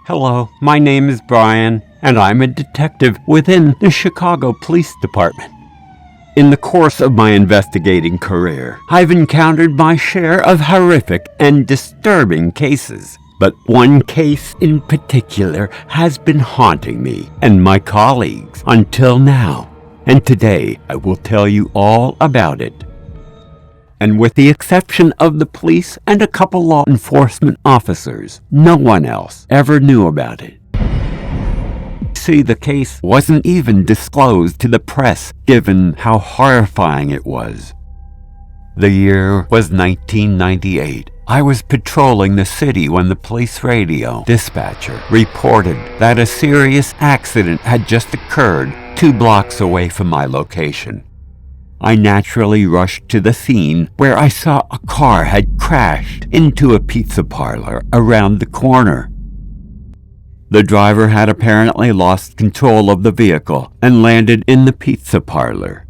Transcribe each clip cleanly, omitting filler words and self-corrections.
Hello, my name is Brian, and I'm a detective within the Chicago Police Department. In the course of my investigating career, I've encountered my share of horrific and disturbing cases. But one case in particular has been haunting me and my colleagues until now. And today I will tell you all about it. And with the exception of the police and a couple law enforcement officers, no one else ever knew about it. See, the case wasn't even disclosed to the press, given how horrifying it was. The year was 1998. I was patrolling the city when the police radio dispatcher reported that a serious accident had just occurred 2 blocks away from my location. I naturally rushed to the scene, where I saw a car had crashed into a pizza parlor around the corner. The driver had apparently lost control of the vehicle and landed in the pizza parlor.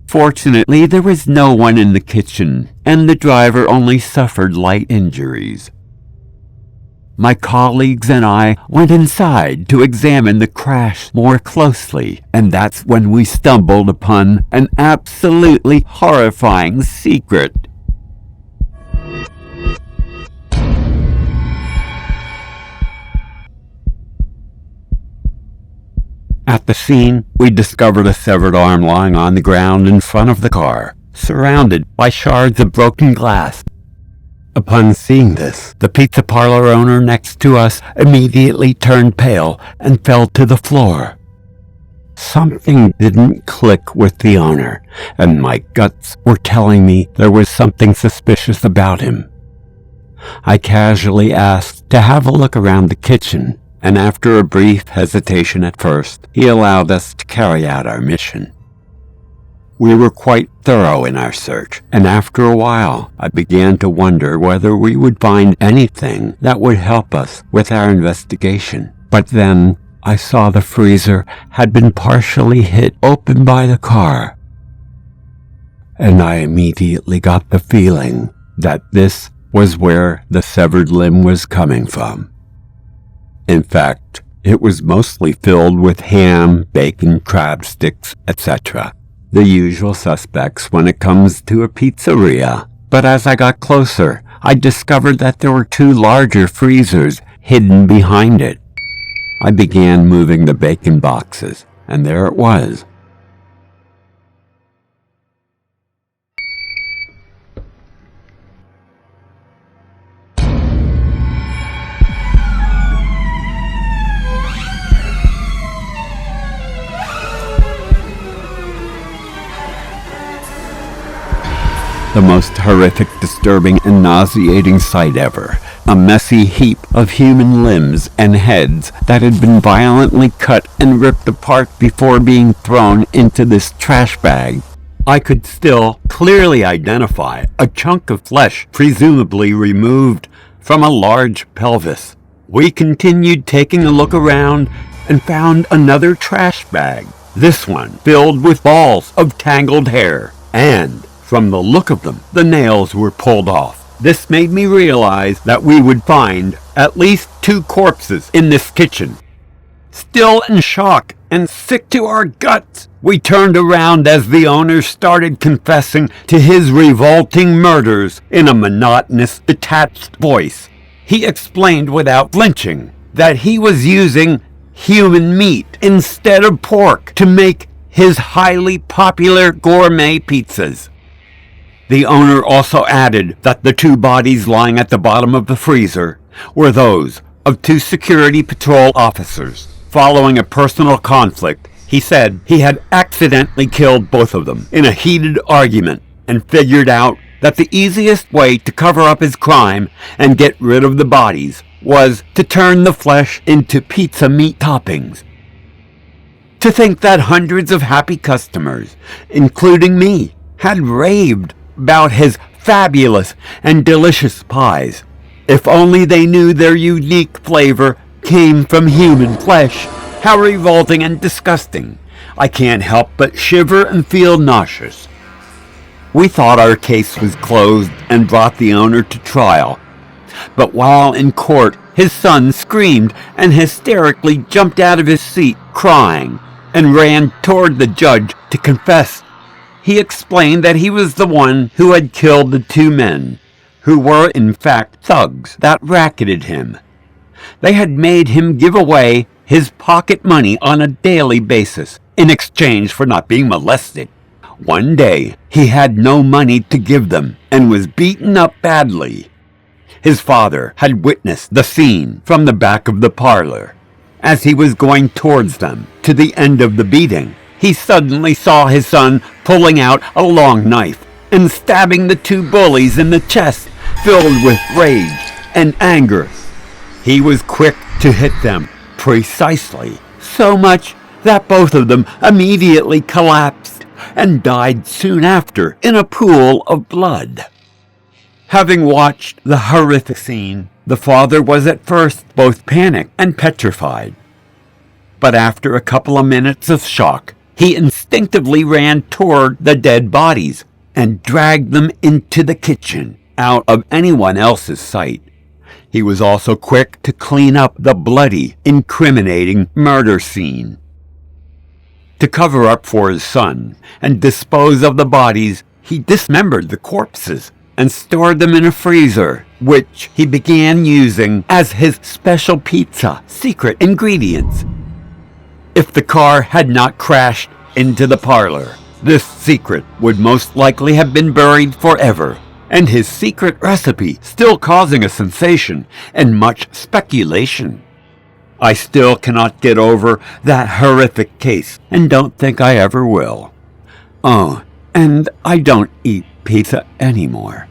Fortunately, there was no one in the kitchen, and the driver only suffered light injuries. My colleagues and I went inside to examine the crash more closely, and that's when we stumbled upon an absolutely horrifying secret. At the scene, we discovered a severed arm lying on the ground in front of the car, surrounded by shards of broken glass. Upon seeing this, the pizza parlor owner next to us immediately turned pale and fell to the floor. Something didn't click with the owner, and my guts were telling me there was something suspicious about him. I casually asked to have a look around the kitchen, and after a brief hesitation at first, he allowed us to carry out our mission. We were quite thorough in our search, and after a while, I began to wonder whether we would find anything that would help us with our investigation. But then, I saw the freezer had been partially hit open by the car, and I immediately got the feeling that this was where the severed limb was coming from. In fact, it was mostly filled with ham, bacon, crab sticks, etc. The usual suspects when it comes to a pizzeria. But as I got closer, I discovered that there were 2 larger freezers hidden behind it. I began moving the bacon boxes, and there it was. The most horrific, disturbing, and nauseating sight ever. A messy heap of human limbs and heads that had been violently cut and ripped apart before being thrown into this trash bag. I could still clearly identify a chunk of flesh presumably removed from a large pelvis. We continued taking a look around and found another trash bag, this one filled with balls of tangled hair, and from the look of them, the nails were pulled off. This made me realize that we would find at least 2 corpses in this kitchen. Still in shock and sick to our guts, we turned around as the owner started confessing to his revolting murders in a monotonous, detached voice. He explained without flinching that he was using human meat instead of pork to make his highly popular gourmet pizzas. The owner also added that the 2 bodies lying at the bottom of the freezer were those of 2 security patrol officers. Following a personal conflict, he said he had accidentally killed both of them in a heated argument and figured out that the easiest way to cover up his crime and get rid of the bodies was to turn the flesh into pizza meat toppings. To think that hundreds of happy customers, including me, had raved about his fabulous and delicious pies. If only they knew their unique flavor came from human flesh. How revolting and disgusting. I can't help but shiver and feel nauseous. We thought our case was closed and brought the owner to trial, But while in court, his son screamed and hysterically jumped out of his seat, crying, and ran toward the judge to confess. He explained that he was the one who had killed the two men, who were in fact thugs that racketed him. They had made him give away his pocket money on a daily basis in exchange for not being molested. One day, he had no money to give them and was beaten up badly. His father had witnessed the scene from the back of the parlor. As he was going towards them to the end of the beating, he suddenly saw his son pulling out a long knife and stabbing the two bullies in the chest, filled with rage and anger. He was quick to hit them precisely, so much that both of them immediately collapsed and died soon after in a pool of blood. Having watched the horrific scene, the father was at first both panicked and petrified. But after a couple of minutes of shock, he instinctively ran toward the dead bodies and dragged them into the kitchen, out of anyone else's sight. He was also quick to clean up the bloody, incriminating murder scene. To cover up for his son and dispose of the bodies, he dismembered the corpses and stored them in a freezer, which he began using as his special pizza secret ingredients. If the car had not crashed into the parlor, this secret would most likely have been buried forever, and his secret recipe still causing a sensation and much speculation. I still cannot get over that horrific case and don't think I ever will. Oh, and I don't eat pizza anymore.